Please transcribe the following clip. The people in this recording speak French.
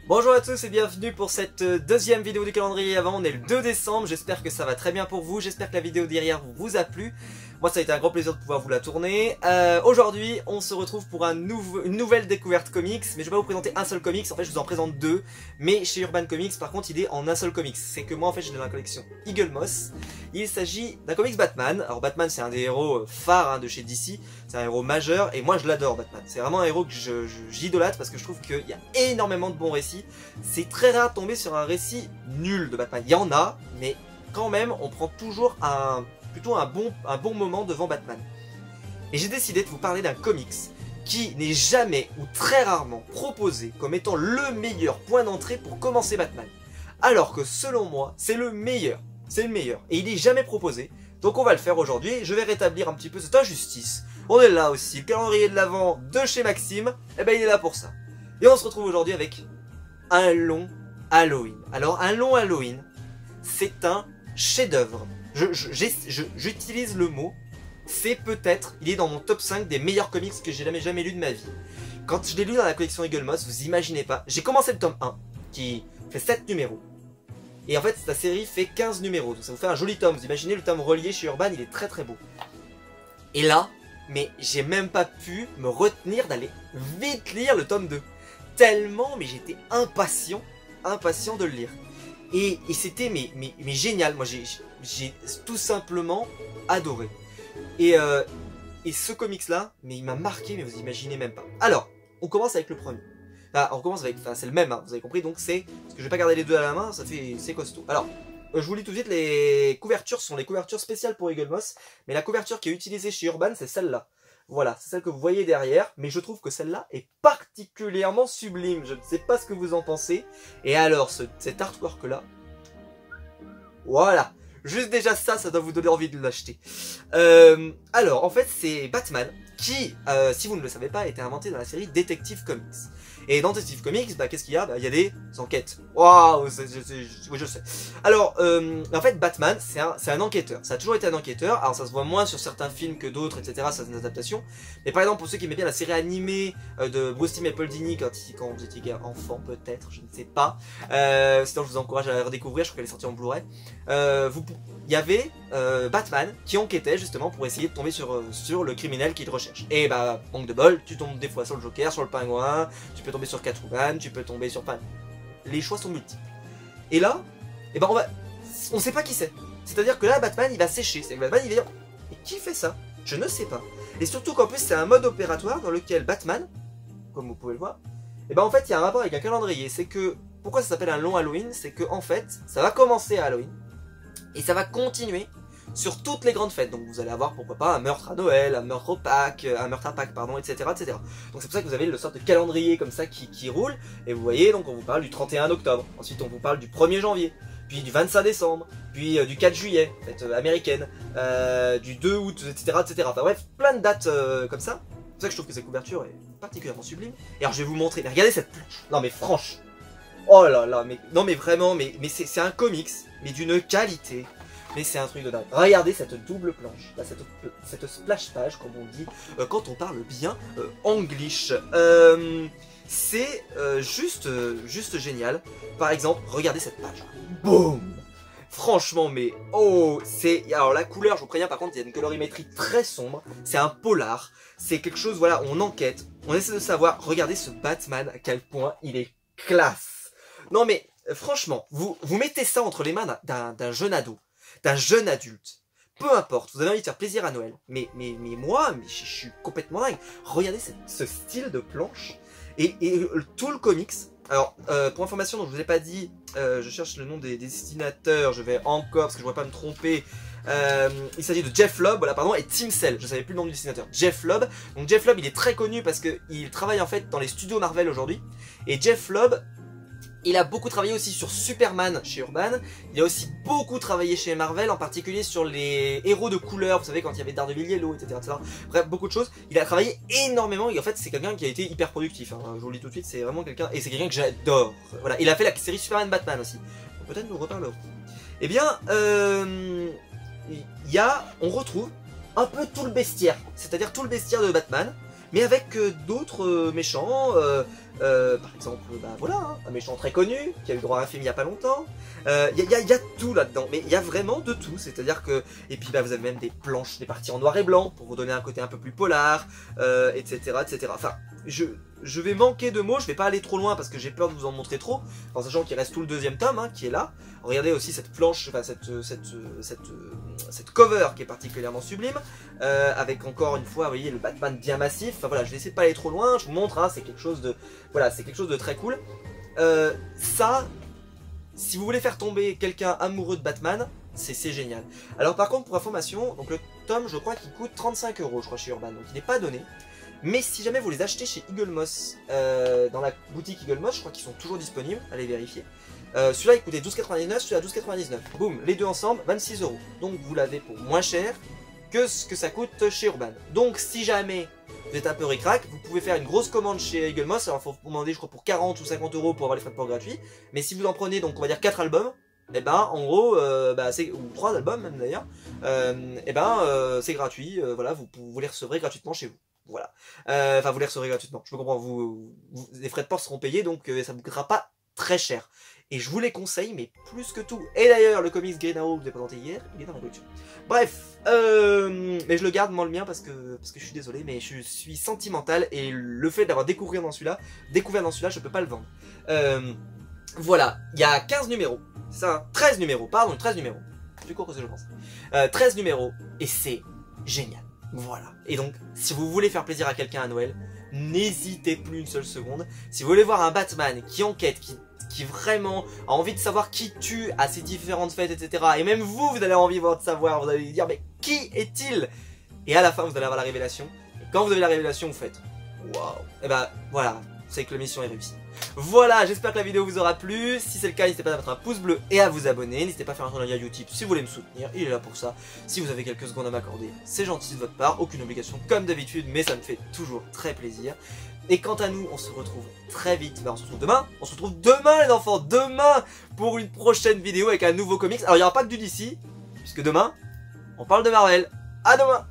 Bonjour à tous et bienvenue pour cette deuxième vidéo du calendrier avant. On est le 2 décembre, j'espère que ça va très bien pour vous, j'espère que la vidéo derrière vous a plu. Moi ça a été un grand plaisir de pouvoir vous la tourner. Aujourd'hui on se retrouve pour une nouvelle découverte comics, mais je vais pas vous présenter un seul comics, en fait je vous en présente deux. Mais chez Urban Comics par contre il est en un seul comics, c'est que moi en fait j'ai dans la collection Eagle Moss. Il s'agit d'un comics Batman. Alors Batman c'est un des héros phares de chez DC, c'est un héros majeur et moi je l'adore Batman. C'est vraiment un héros que j'idolâtre parce que je trouve qu'il y a énormément de bons récits. C'est très rare de tomber sur un récit nul de Batman. Il y en a, mais quand même on prend toujours plutôt un bon moment devant Batman. Et j'ai décidé de vous parler d'un comics qui n'est jamais ou très rarement proposé comme étant le meilleur point d'entrée pour commencer Batman. Alors que selon moi c'est le meilleur. C'est le meilleur. Et il n'est jamais proposé. Donc on va le faire aujourd'hui. Je vais rétablir un petit peu cette injustice. On est là aussi. Le calendrier de l'Avent de chez Maxime. Et ben il est là pour ça. Et on se retrouve aujourd'hui avec un long Halloween. Alors un long Halloween, c'est un chef-d'œuvre. J'utilise le mot. C'est peut-être, il est dans mon top 5 des meilleurs comics que j'ai jamais lu de ma vie. Quand je l'ai lu dans la collection Eagle Moss, vous imaginez pas. J'ai commencé le tome 1 qui fait 7 numéros. Et en fait, la série fait 15 numéros. Donc ça vous fait un joli tome. Vous imaginez le tome relié chez Urban, il est très très beau. Et là, mais j'ai même pas pu me retenir d'aller vite lire le tome 2. Tellement, mais j'étais impatient de le lire. Et c'était mais génial. Moi, j'ai tout simplement adoré. Et ce comics-là, mais il m'a marqué, mais vous imaginez même pas. Alors, on commence avec le premier. Ah, on commence avec, enfin c'est le même, hein, vous avez compris, donc c'est, parce que je vais pas garder les deux à la main, c'est costaud. Alors, je vous lis tout de suite, les couvertures sont les couvertures spéciales pour Eagle Moss, mais la couverture qui est utilisée chez Urban, c'est celle-là. Voilà, c'est celle que vous voyez derrière, mais je trouve que celle-là est particulièrement sublime, je ne sais pas ce que vous en pensez. Et alors, cet artwork-là, voilà, juste déjà ça doit vous donner envie de l'acheter. Alors, en fait, c'est Batman, qui, si vous ne le savez pas, a été inventé dans la série Detective Comics. Et dans Detective Comics, bah, qu'est-ce qu'il y a? Bah, il y a des enquêtes. Waouh, oui, je sais. Alors, en fait, Batman, c'est un enquêteur. Ça a toujours été un enquêteur. Alors, ça se voit moins sur certains films que d'autres, etc. Ça, c'est une adaptation. Mais par exemple, pour ceux qui aimaient bien la série animée de Bruce Timm et Paul Dini quand vous étiez enfant, peut-être, je ne sais pas. Sinon, je vous encourage à la redécouvrir. Je crois qu'elle est sortie en Blu-ray. Il y avait Batman qui enquêtait justement pour essayer de tomber sur le criminel qu'il recherche. Et bah, manque de bol, tu tombes des fois sur le Joker, sur le Pingouin, tu peux tomber sur Catwoman, tu peux tomber sur... Enfin, les choix sont multiples. Et là, eh ben on sait pas qui c'est. C'est-à-dire que là, Batman, il va sécher. C'est que Batman, il va dire, mais qui fait ça? Je ne sais pas. Et surtout qu'en plus, c'est un mode opératoire dans lequel Batman, comme vous pouvez le voir, et ben en fait, il y a un rapport avec un calendrier. C'est que, pourquoi ça s'appelle un long Halloween? C'est que en fait, ça va commencer à Halloween. Et ça va continuer sur toutes les grandes fêtes. Donc vous allez avoir pourquoi pas un meurtre à Noël, un meurtre à Pâques, pardon, etc., etc. Donc c'est pour ça que vous avez le sorte de calendrier comme ça qui roule. Et vous voyez, donc on vous parle du 31 octobre. Ensuite on vous parle du 1er janvier. Puis du 25 décembre. Puis du 4 juillet, fête américaine. Du 2 août, etc., etc. Enfin bref, plein de dates comme ça. C'est pour ça que je trouve que cette couverture est particulièrement sublime. Et alors je vais vous montrer. Mais regardez cette planche. Non mais franche. Oh là là, mais non mais vraiment, mais c'est un comics, mais d'une qualité. Mais c'est un truc de dingue. Regardez cette double planche, là, cette splash page, comme on dit, quand on parle bien anglish. C'est juste génial. Par exemple, regardez cette page. Boum! Franchement, mais oh, c'est... Alors la couleur, je vous préviens, par contre, il y a une colorimétrie très sombre. C'est un polar. C'est quelque chose, voilà, on enquête. On essaie de savoir. Regardez ce Batman, à quel point il est classe. Non mais, franchement, vous mettez ça entre les mains d'un jeune ado, d'un jeune adulte. Peu importe, vous avez envie de faire plaisir à Noël. Mais moi, je suis complètement dingue. Regardez ce style de planche. Et tout le comics. Alors, pour information, donc je vous ai pas dit, je cherche le nom des dessinateurs, je vais encore, parce que je ne voudrais pas me tromper. Il s'agit de Jeff Lobb, voilà, pardon, et Tim Sale, je savais plus le nom du dessinateur. Jeff Lobb. Donc Jeff Lobb, il est très connu parce qu'il travaille en fait dans les studios Marvel aujourd'hui. Et Jeff Lobb, il a beaucoup travaillé aussi sur Superman chez Urban. Il a aussi beaucoup travaillé chez Marvel, en particulier sur les héros de couleur. Vous savez, quand il y avait Daredevil Yellow, etc., etc. Bref, beaucoup de choses. Il a travaillé énormément et en fait, c'est quelqu'un qui a été hyper productif. Hein. Je vous le dis tout de suite, c'est vraiment quelqu'un... Et c'est quelqu'un que j'adore. Voilà, il a fait la série Superman Batman aussi. Peut-être nous reparlerons. Eh bien, on retrouve un peu tout le bestiaire. C'est-à-dire tout le bestiaire de Batman. Mais avec d'autres méchants, Par exemple, bah voilà, hein, un méchant très connu, qui a eu droit à un film il y a pas longtemps. Y a tout là-dedans, mais il y a vraiment de tout, c'est-à-dire que... Et puis bah vous avez même des planches, des parties en noir et blanc, pour vous donner un côté un peu plus polar, etc., etc. Enfin, je vais manquer de mots, je vais pas aller trop loin parce que j'ai peur de vous en montrer trop, en sachant qu'il reste tout le deuxième tome, hein, qui est là. Regardez aussi cette planche, enfin cette cover qui est particulièrement sublime, avec encore une fois, vous voyez, le Batman bien massif. Enfin voilà, je vais essayer de pas aller trop loin, je vous montre, hein, c'est quelque chose de... Voilà, c'est quelque chose de très cool. Ça, si vous voulez faire tomber quelqu'un amoureux de Batman, c'est génial. Alors par contre, pour information, donc le tome, je crois qu'il coûte 35 €, je crois, chez Urban, donc il n'est pas donné. Mais si jamais vous les achetez chez Eagle Moss, dans la boutique Eagle Moss, je crois qu'ils sont toujours disponibles, allez vérifier. Celui-là il coûtait 12,99, celui-là 12,99. Boum, les deux ensemble, 26 €. Donc vous l'avez pour moins cher que ce que ça coûte chez Urban. Donc si jamais vous êtes un peu ric-rac, vous pouvez faire une grosse commande chez Eagle Moss. Alors il faut demander, je crois, pour 40 ou 50 € pour avoir les frais de port gratuits. Mais si vous en prenez, donc on va dire 4 albums, et ben en gros, ou 3 albums même d'ailleurs, c'est gratuit. Voilà, vous les recevrez gratuitement chez vous. Voilà. Enfin, vous les recevrez gratuitement. Je peux comprendre, les frais de port seront payés, donc ça ne vous coûtera pas très cher. Et je vous les conseille, mais plus que tout. Et d'ailleurs, le comics Green Arrow que je vous ai présenté hier, il est dans la collection. Bref, mais je le garde, moi, le mien, parce que je suis désolé, mais je suis sentimental, et le fait d'avoir découvert dans celui-là, je peux pas le vendre. Voilà, il y a 15 numéros, ça, 13 numéros, pardon, 13 numéros. Plus court que ce que je pense. 13 numéros, et c'est génial. Voilà. Et donc, si vous voulez faire plaisir à quelqu'un à Noël, n'hésitez plus une seule seconde. Si vous voulez voir un Batman qui enquête, qui vraiment a envie de savoir qui tue à ces différentes fêtes, etc. Et même vous allez avoir envie de savoir, vous allez lui dire, mais qui est-il? Et à la fin, vous allez avoir la révélation. Et quand vous avez la révélation, vous faites, waouh. Et ben voilà, c'est que la mission est réussie. Voilà, j'espère que la vidéo vous aura plu. Si c'est le cas, n'hésitez pas à mettre un pouce bleu et à vous abonner. N'hésitez pas à faire un tour dans YouTube si vous voulez me soutenir. Il est là pour ça. Si vous avez quelques secondes à m'accorder, c'est gentil de votre part. Aucune obligation comme d'habitude, mais ça me fait toujours très plaisir. Et quant à nous, on se retrouve très vite. On se retrouve demain. On se retrouve demain, les enfants. Demain pour une prochaine vidéo avec un nouveau comics. Alors, il n'y aura pas que du DC, puisque demain, on parle de Marvel. À demain!